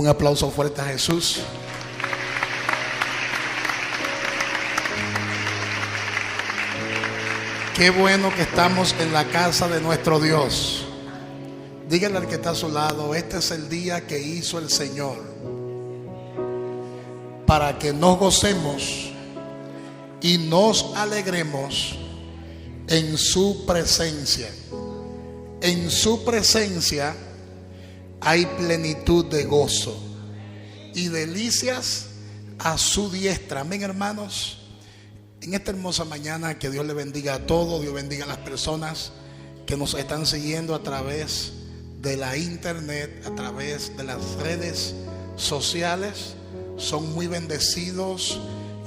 Un aplauso fuerte a Jesús. Qué bueno que estamos en la casa de nuestro Dios. Dígale al que está a su lado: este es el día que hizo el Señor para que nos gocemos y nos alegremos en su presencia. En su presencia hay plenitud de gozo y delicias a su diestra. Amén, hermanos. En esta hermosa mañana, que Dios le bendiga a todos. Dios bendiga a las personas que nos están siguiendo a través de la internet, a través de las redes sociales. Son muy bendecidos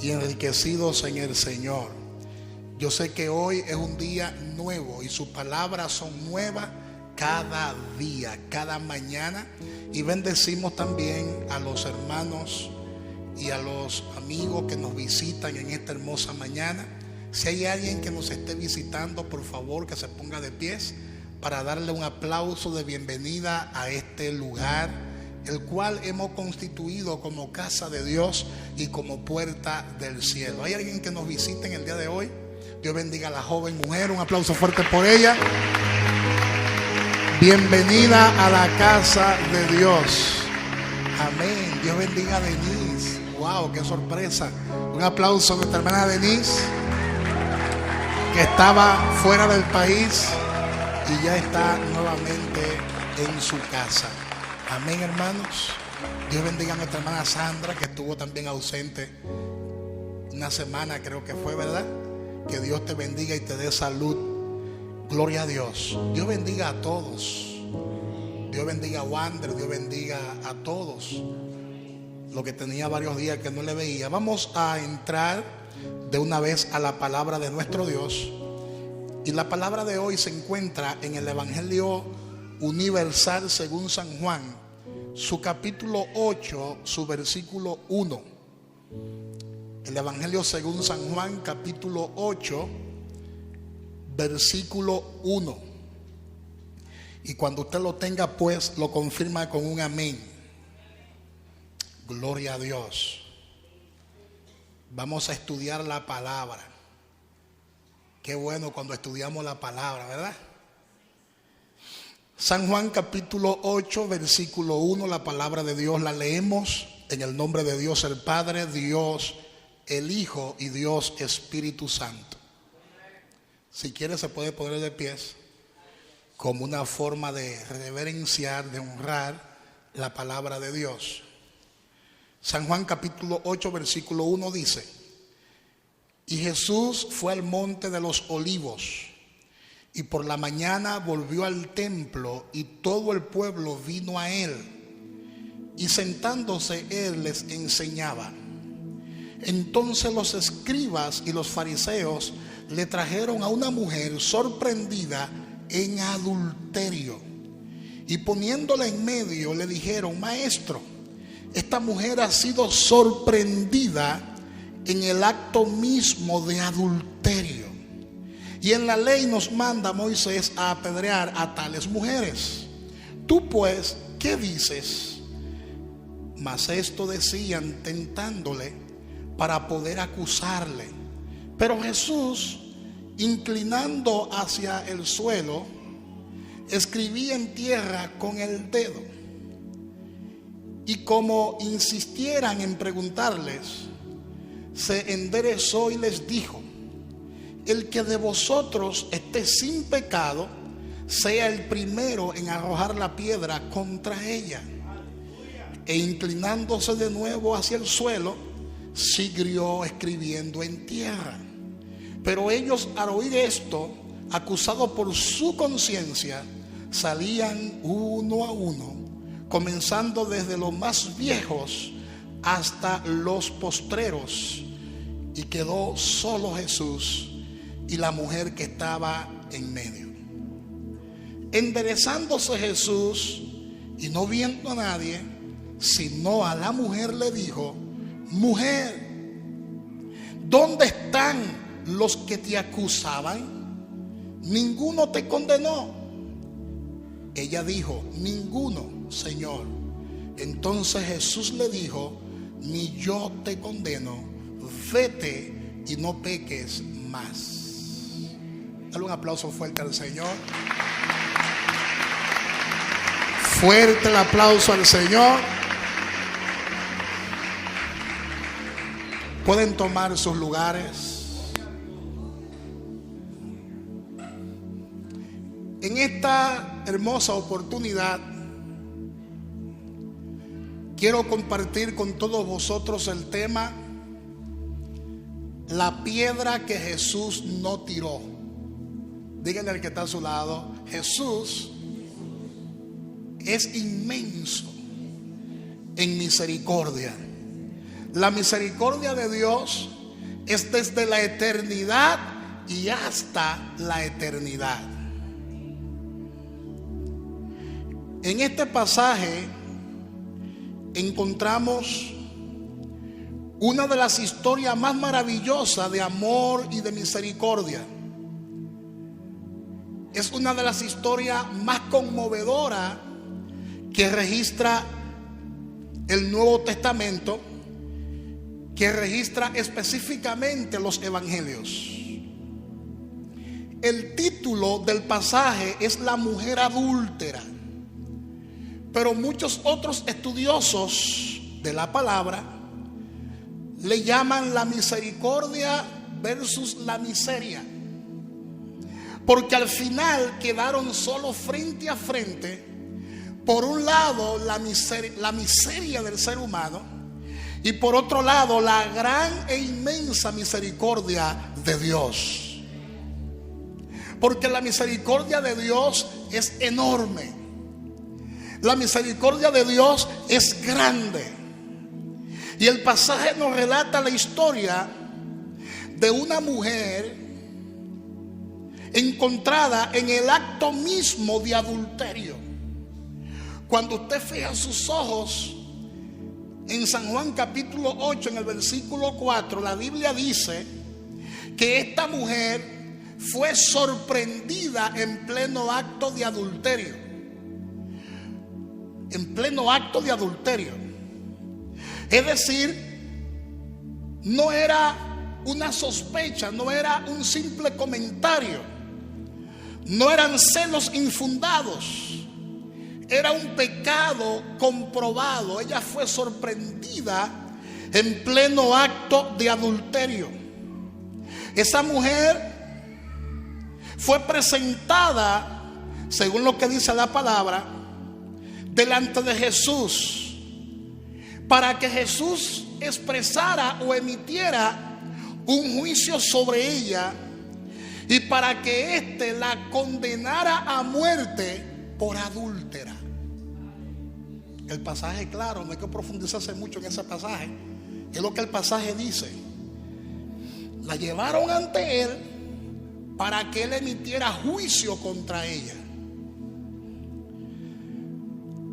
y enriquecidos en el Señor. Yo sé que hoy es un día nuevo y sus palabras son nuevas cada día, cada mañana. Y bendecimos también a los hermanos y a los amigos que nos visitan en esta hermosa mañana. Si hay alguien que nos esté visitando, por favor que se ponga de pies para darle un aplauso de bienvenida a este lugar, el cual hemos constituido como casa de Dios y como puerta del cielo. ¿Hay alguien que nos visite en el día de hoy? Dios bendiga a la joven mujer, un aplauso fuerte por ella. Bienvenida a la casa de Dios. Amén. Dios bendiga a Denise. Wow, qué sorpresa. Un aplauso a nuestra hermana Denise, que estaba fuera del país y ya está nuevamente en su casa. Amén, hermanos. Dios bendiga a nuestra hermana Sandra, que estuvo también ausente una semana, creo que fue, ¿verdad? Que Dios te bendiga y te dé salud. Gloria a Dios. Dios bendiga a todos. Dios bendiga a Wander. Dios bendiga a todos. Lo que tenía varios días que no le veía. Vamos a entrar de una vez a la palabra de nuestro Dios. Y la palabra de hoy se encuentra en el Evangelio Universal según San Juan, su capítulo 8, su versículo 1. El Evangelio según San Juan, capítulo 8, versículo 1. Y cuando usted lo tenga, pues lo confirma con un amén. Gloria a Dios. Vamos a estudiar la palabra. Qué bueno cuando estudiamos la palabra, ¿verdad? San Juan capítulo 8, versículo 1, la palabra de Dios la leemos en el nombre de Dios el Padre, Dios el Hijo y Dios Espíritu Santo. Si quiere se puede poner de pies como una forma de reverenciar, de honrar la palabra de Dios. San Juan capítulo 8, versículo 1 dice: y Jesús fue al monte de los olivos, y por la mañana volvió al templo, y todo el pueblo vino a él, y sentándose él les enseñaba. Entonces los escribas y los fariseos le trajeron a una mujer sorprendida en adulterio, y poniéndola en medio le dijeron: maestro, esta mujer ha sido sorprendida en el acto mismo de adulterio, y en la ley nos manda Moisés a apedrear a tales mujeres. Tú pues, ¿qué dices? Mas esto decían tentándole para poder acusarle. Pero Jesús, inclinando hacia el suelo, escribía en tierra con el dedo. Y como insistieran en preguntarles, se enderezó y les dijo: el que de vosotros esté sin pecado, sea el primero en arrojar la piedra contra ella. E inclinándose de nuevo hacia el suelo, siguió escribiendo en tierra. Pero ellos, al oír esto, acusados por su conciencia, salían uno a uno, comenzando desde los más viejos hasta los postreros, y quedó solo Jesús y la mujer que estaba en medio. Enderezándose Jesús y no viendo a nadie, sino a la mujer, le dijo: mujer, ¿dónde están los que te acusaban? ¿Ninguno te condenó? Ella dijo: ninguno, Señor. Entonces Jesús le dijo: ni yo te condeno, vete y no peques más. Dale un aplauso fuerte al Señor. Fuerte el aplauso al Señor. Pueden tomar sus lugares. En esta hermosa oportunidad quiero compartir con todos vosotros el tema: la piedra que Jesús no tiró. Díganle al que está a su lado: Jesús es inmenso en misericordia. La misericordia de Dios es desde la eternidad y hasta la eternidad. En este pasaje encontramos una de las historias más maravillosas de amor y de misericordia. Es una de las historias más conmovedoras que registra el Nuevo Testamento, que registra específicamente los evangelios. El título del pasaje es La mujer adúltera, pero muchos otros estudiosos de la palabra le llaman la misericordia versus la miseria, porque al final quedaron solo frente a frente. Por un lado la miseria del ser humano, y por otro lado la gran e inmensa misericordia de Dios. Porque la misericordia de Dios es enorme. La misericordia de Dios es grande. Y el pasaje nos relata la historia de una mujer encontrada en el acto mismo de adulterio. Cuando usted fija sus ojos en San Juan capítulo 8, en el versículo 4, la Biblia dice que esta mujer fue sorprendida en pleno acto de adulterio. En pleno acto de adulterio. Es decir, no era una sospecha, no era un simple comentario, no eran celos infundados. Era un pecado comprobado. Ella fue sorprendida en pleno acto de adulterio. Esa mujer fue presentada, según lo que dice la palabra, delante de Jesús, para que Jesús expresara o emitiera un juicio sobre ella, y para que éste la condenara a muerte por adúltera. El pasaje es claro, no hay que profundizarse mucho en ese pasaje. Es lo que el pasaje dice. La llevaron ante él para que él emitiera juicio contra ella.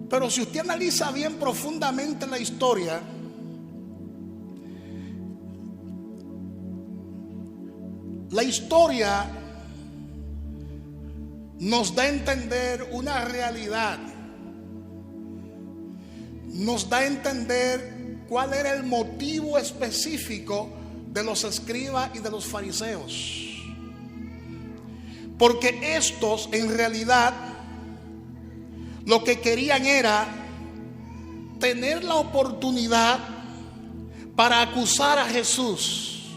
Pero si usted analiza bien profundamente la historia, la historia nos da a entender una realidad. Nos da a entender cuál era el motivo específico de los escribas y de los fariseos. Porque estos en realidad lo que querían era tener la oportunidad para acusar a Jesús.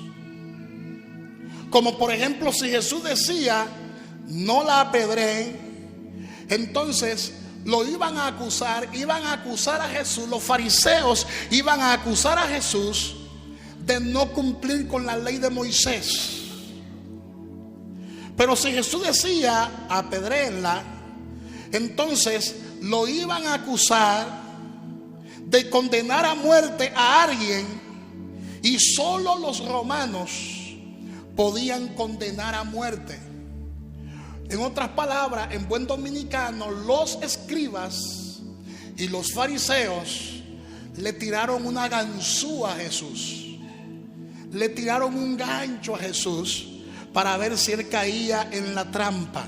Como por ejemplo, si Jesús decía: no la apedreen, entonces lo iban a acusar a Jesús. Los fariseos iban a acusar a Jesús de no cumplir con la ley de Moisés. Pero si Jesús decía: apedréenla, entonces lo iban a acusar de condenar a muerte a alguien, y solo los romanos podían condenar a muerte. En otras palabras, en buen dominicano, los escribas y los fariseos le tiraron una ganzúa a Jesús. Le tiraron un gancho a Jesús para ver si él caía en la trampa.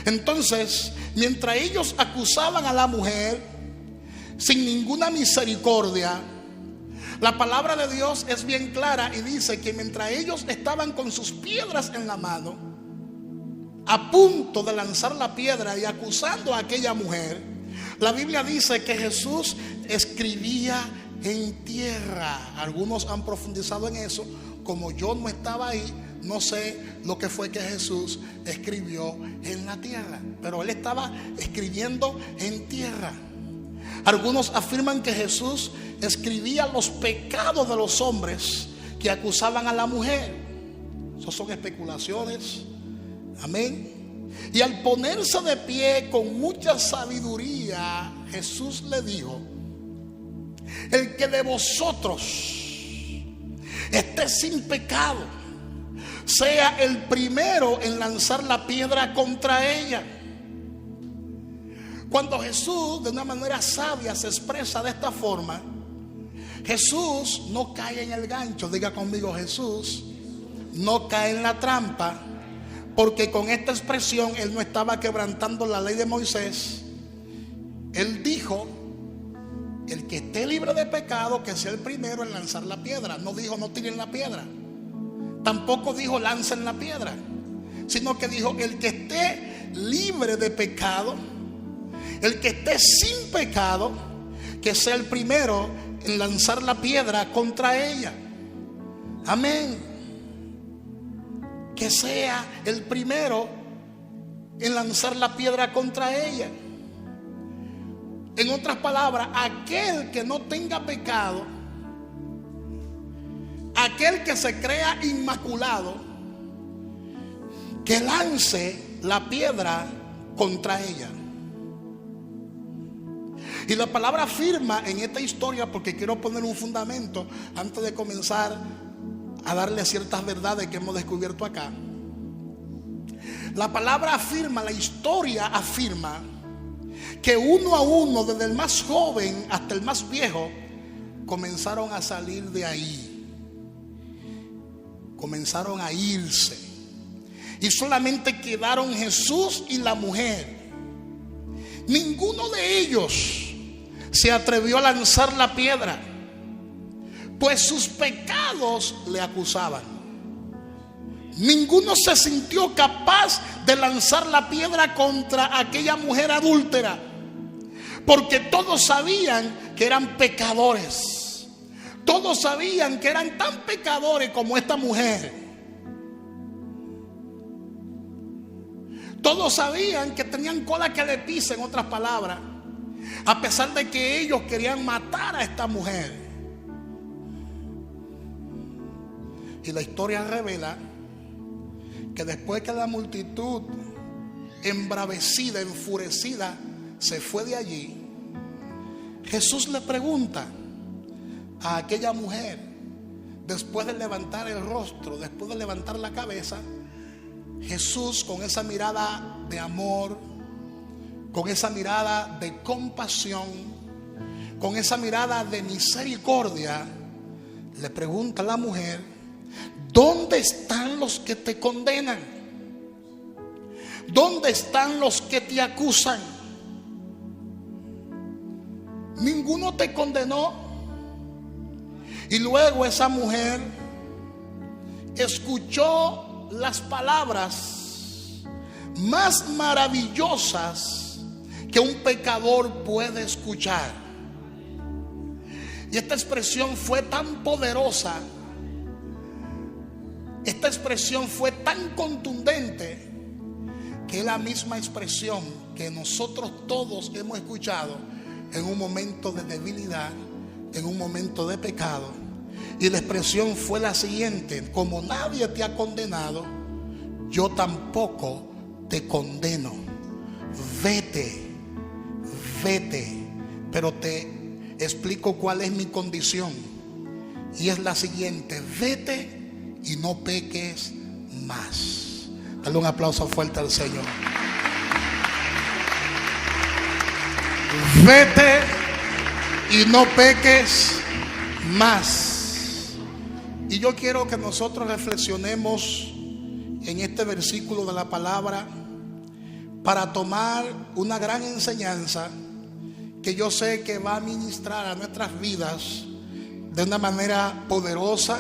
Entonces, mientras ellos acusaban a la mujer, sin ninguna misericordia. La palabra de Dios es bien clara y dice que mientras ellos estaban con sus piedras en la mano, a punto de lanzar la piedra y acusando a aquella mujer, la Biblia dice que Jesús escribía en tierra. Algunos han profundizado en eso. Como yo no estaba ahí, no sé lo que fue que Jesús escribió en la tierra, pero él estaba escribiendo en tierra. Algunos afirman que Jesús escribía los pecados de los hombres que acusaban a la mujer. Esas son especulaciones. Amén. Y al ponerse de pie con mucha sabiduría, Jesús le dijo: el que de vosotros esté sin pecado, sea el primero en lanzar la piedra contra ella. Cuando Jesús de una manera sabia se expresa de esta forma, Jesús no cae en el gancho. Diga conmigo: Jesús no cae en la trampa, porque con esta expresión él no estaba quebrantando la ley de Moisés. Él dijo: el que esté libre de pecado, que sea el primero en lanzar la piedra. No dijo: no tiren la piedra. Tampoco dijo: lancen la piedra. Sino que dijo: el que esté libre de pecado, el que esté sin pecado, que sea el primero en lanzar la piedra contra ella. Amén. Que sea el primero en lanzar la piedra contra ella. En otras palabras, aquel que no tenga pecado, aquel que se crea inmaculado, que lance la piedra contra ella. Y la palabra afirma en esta historia, porque quiero poner un fundamento antes de comenzar a darle ciertas verdades que hemos descubierto acá. La palabra afirma, la historia afirma que uno a uno, desde el más joven hasta el más viejo, comenzaron a salir de ahí, comenzaron a irse, y solamente quedaron Jesús y la mujer. Ninguno de ellos se atrevió a lanzar la piedra, pues sus pecados le acusaban. Ninguno se sintió capaz de lanzar la piedra contra aquella mujer adúltera, porque todos sabían que eran pecadores. Todos sabían que eran tan pecadores como esta mujer. Todos sabían que tenían cola que le pise, en otras palabras, a pesar de que ellos querían matar a esta mujer. Y la historia revela que después que la multitud, embravecida, enfurecida, se fue de allí, Jesús le pregunta a aquella mujer, después de levantar el rostro, después de levantar la cabeza, Jesús, con esa mirada de amor, con esa mirada de compasión, con esa mirada de misericordia, le pregunta a la mujer: ¿dónde están los que te condenan? ¿Dónde están los que te acusan? ¿Ninguno te condenó? Y luego esa mujer escuchó las palabras más maravillosas que un pecador puede escuchar. Y esta expresión fue tan poderosa, esta expresión fue tan contundente, que es la misma expresión que nosotros todos hemos escuchado en un momento de debilidad, en un momento de pecado. Y la expresión fue la siguiente: como nadie te ha condenado, yo tampoco te condeno. Vete, vete. Pero te explico cuál es mi condición, y es la siguiente: vete y no peques más. Dale un aplauso fuerte al Señor. Vete y no peques más. Y yo quiero que nosotros reflexionemos en este versículo de la palabra para tomar una gran enseñanza que yo sé que va a ministrar a nuestras vidas de una manera poderosa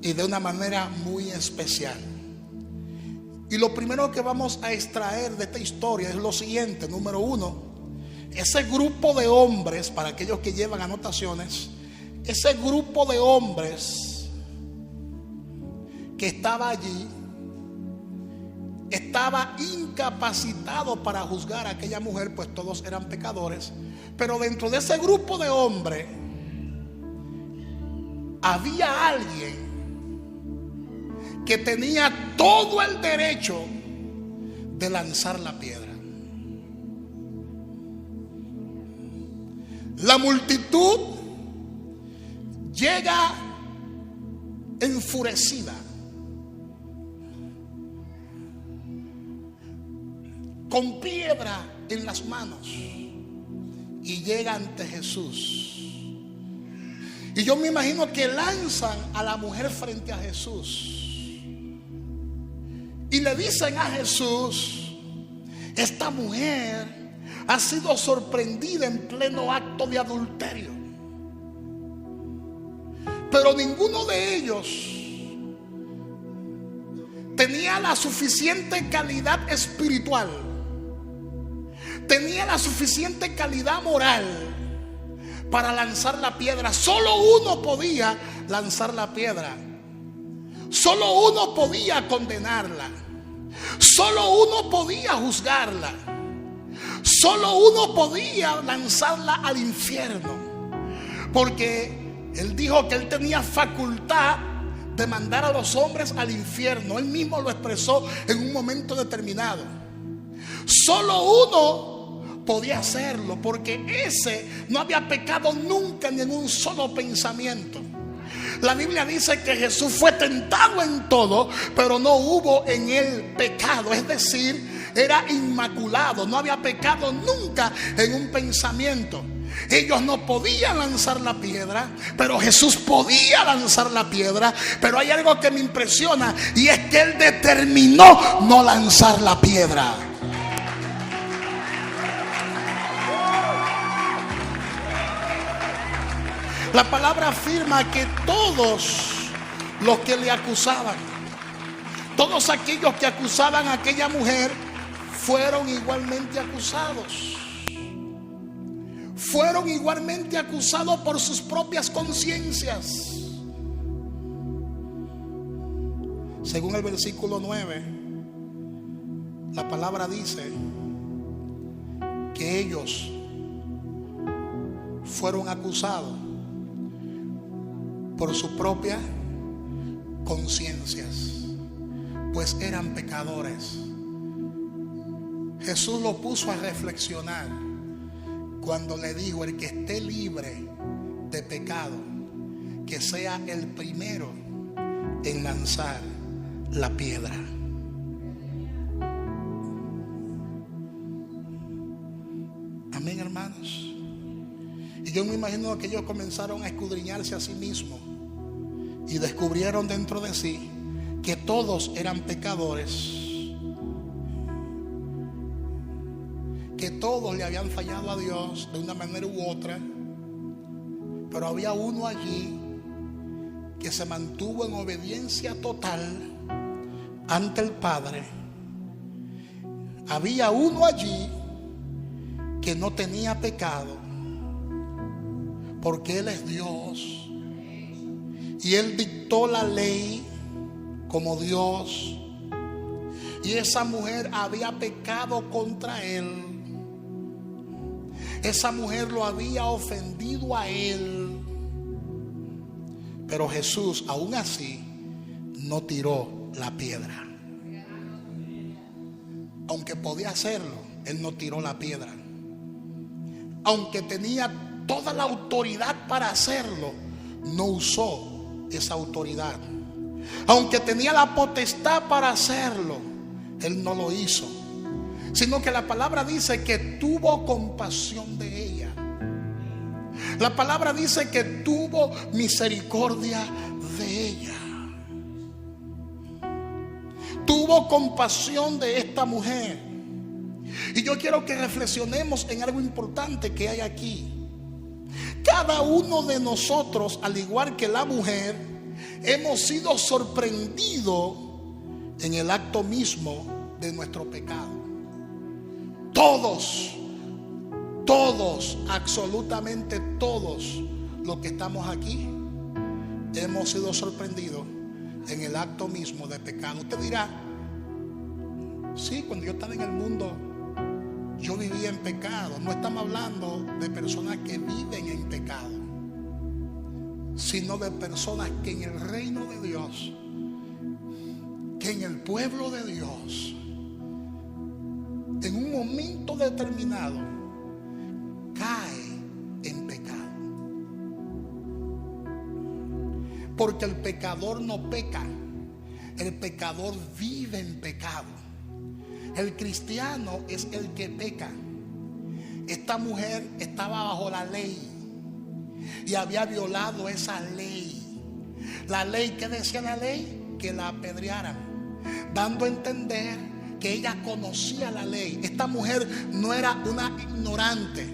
y de una manera muy especial. Y lo primero que vamos a extraer de esta historia es lo siguiente. Número uno, ese grupo de hombres, para aquellos que llevan anotaciones, ese grupo de hombres que estaba allí estaba incapacitado para juzgar a aquella mujer, pues todos eran pecadores. Pero dentro de ese grupo de hombres había alguien que tenía todo el derecho de lanzar la piedra. La multitud llega enfurecida, con piedra en las manos, y llega ante Jesús. Y yo me imagino que lanzan a la mujer frente a Jesús y le dicen a Jesús: esta mujer ha sido sorprendida en pleno acto de adulterio. Pero ninguno de ellos tenía la suficiente calidad espiritual, tenía la suficiente calidad moral para lanzar la piedra. Solo uno podía lanzar la piedra. Solo uno podía condenarla. Solo uno podía juzgarla. Solo uno podía lanzarla al infierno. Porque él dijo que él tenía facultad de mandar a los hombres al infierno. Él mismo lo expresó en un momento determinado. Solo uno podía hacerlo, porque ese no había pecado nunca ni en un solo pensamiento. La Biblia dice que Jesús fue tentado en todo, pero no hubo en él pecado. Es decir, era inmaculado, no había pecado nunca en un pensamiento. Ellos no podían lanzar la piedra, pero Jesús podía lanzar la piedra. Pero hay algo que me impresiona, y es que él determinó no lanzar la piedra. La palabra afirma que todos los que le acusaban, todos aquellos que acusaban a aquella mujer, fueron igualmente acusados. Fueron igualmente acusados por sus propias conciencias. Según el versículo 9, la palabra dice que ellos fueron acusados por sus propias conciencias, pues eran pecadores. Jesús lo puso a reflexionar cuando le dijo: el que esté libre de pecado, que sea el primero en lanzar la piedra. Amén, hermanos. Y yo me imagino que ellos comenzaron a escudriñarse a sí mismos y descubrieron dentro de sí que todos eran pecadores, que todos le habían fallado a Dios de una manera u otra. Pero había uno allí que se mantuvo en obediencia total ante el Padre. Había uno allí que no tenía pecado, porque Él es Dios y Él dictó la ley como Dios. Y esa mujer había pecado contra Él. Esa mujer lo había ofendido a Él. Pero Jesús, aún así, no tiró la piedra. Aunque podía hacerlo, Él no tiró la piedra. Aunque tenía toda la autoridad para hacerlo, no usó esa autoridad. Aunque tenía la potestad para hacerlo, Él no lo hizo. Sino que la palabra dice que tuvo compasión de ella. La palabra dice que tuvo misericordia de ella. Tuvo compasión de esta mujer. Y yo quiero que reflexionemos en algo importante que hay aquí. Cada uno de nosotros, al igual que la mujer, hemos sido sorprendidos en el acto mismo de nuestro pecado. Todos, absolutamente todos los que estamos aquí, hemos sido sorprendidos en el acto mismo de pecado. Usted dirá: sí, cuando yo estaba en el mundo, yo vivía en pecado. No estamos hablando de personas que viven en pecado, sino de personas que en el reino de Dios, que en el pueblo de Dios, en un momento determinado cae en pecado. Porque el pecador no peca, el pecador vive en pecado. El cristiano es el que peca. Esta mujer estaba bajo la ley y había violado esa ley. La ley, ¿qué decía la ley? Que la apedrearan, dando a entender que ella conocía la ley. Esta mujer no era una ignorante,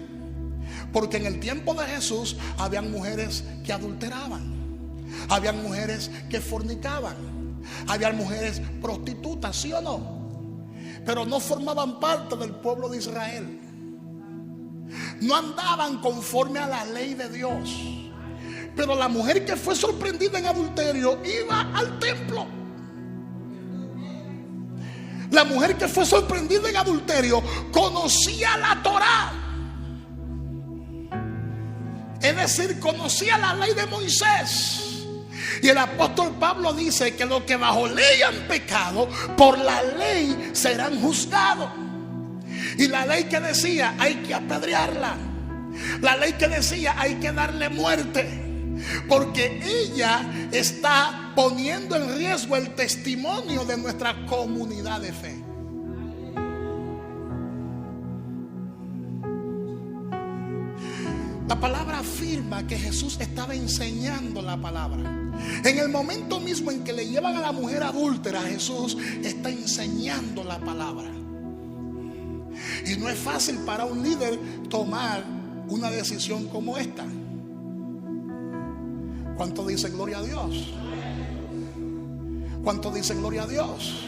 porque en el tiempo de Jesús habían mujeres que adulteraban, habían mujeres que fornicaban, habían mujeres prostitutas, ¿sí o no? Pero no formaban parte del pueblo de Israel. No andaban conforme a la ley de Dios. Pero la mujer que fue sorprendida en adulterio iba al templo. La mujer que fue sorprendida en adulterio conocía la Torá. Es decir, conocía la ley de Moisés. Y el apóstol Pablo dice que los que bajo ley han pecado, por la ley serán juzgados. Y la ley que decía hay que apedrearla, la ley que decía hay que darle muerte, porque ella está poniendo en riesgo el testimonio de nuestra comunidad de fe. La palabra afirma que Jesús estaba enseñando la palabra. En el momento mismo en que le llevan a la mujer adúltera, Jesús está enseñando la palabra. Y no es fácil para un líder tomar una decisión como esta. ¿Cuánto dice gloria a Dios? ¿Cuánto dice gloria a Dios?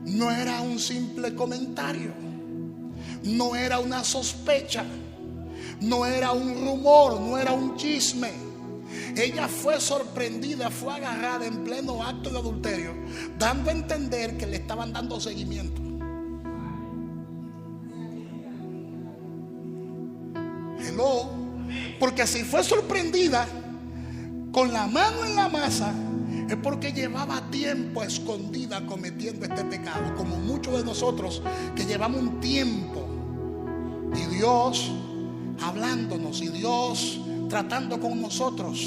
No era un simple comentario, no era una sospecha, no era un rumor, no era un chisme. Ella fue sorprendida, fue agarrada en pleno acto de adulterio, dando a entender que le estaban dando seguimiento. Hello. Porque si fue sorprendida con la mano en la masa, es porque llevaba tiempo escondida cometiendo este pecado, como muchos de nosotros que llevamos un tiempo, y Dios hablándonos, y Dios tratando con nosotros.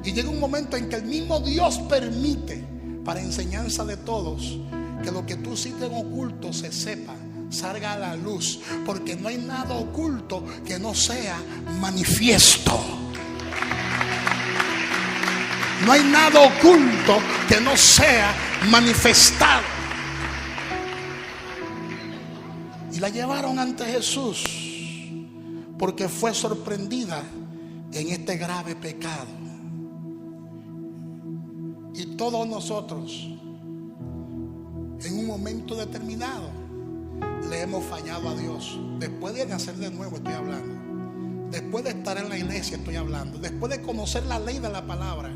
Y llega un momento en que el mismo Dios permite, para enseñanza de todos, que lo que tú hiciste en oculto se sepa, salga a la luz, porque no hay nada oculto que no sea manifiesto. No hay nada oculto que no sea manifestado. Y la llevaron ante Jesús porque fue sorprendida en este grave pecado. Y todos nosotros, en un momento determinado, le hemos fallado a Dios. Después de nacer de nuevo estoy hablando, después de estar en la iglesia estoy hablando, después de conocer la ley de la palabra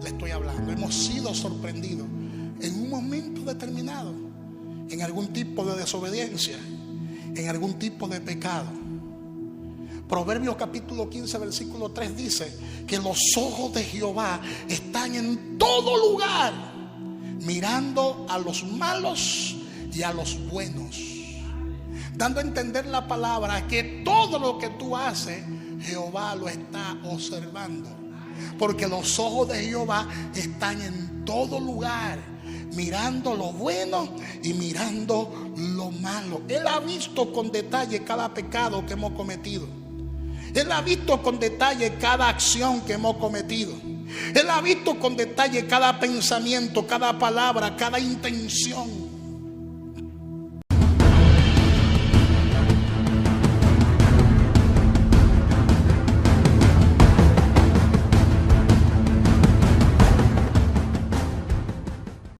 le estoy hablando. Hemos sido sorprendidos en un momento determinado en algún tipo de desobediencia, en algún tipo de pecado. Proverbios capítulo 15 versículo 3 dice que los ojos de Jehová están en todo lugar, mirando a los malos y a los buenos, dando a entender la palabra que todo lo que tú haces Jehová lo está observando, porque los ojos de Jehová están en todo lugar, mirando lo bueno y mirando lo malo. Él ha visto con detalle cada pecado que hemos cometido. Él ha visto con detalle cada acción que hemos cometido. Él ha visto con detalle cada pensamiento, cada palabra, cada intención.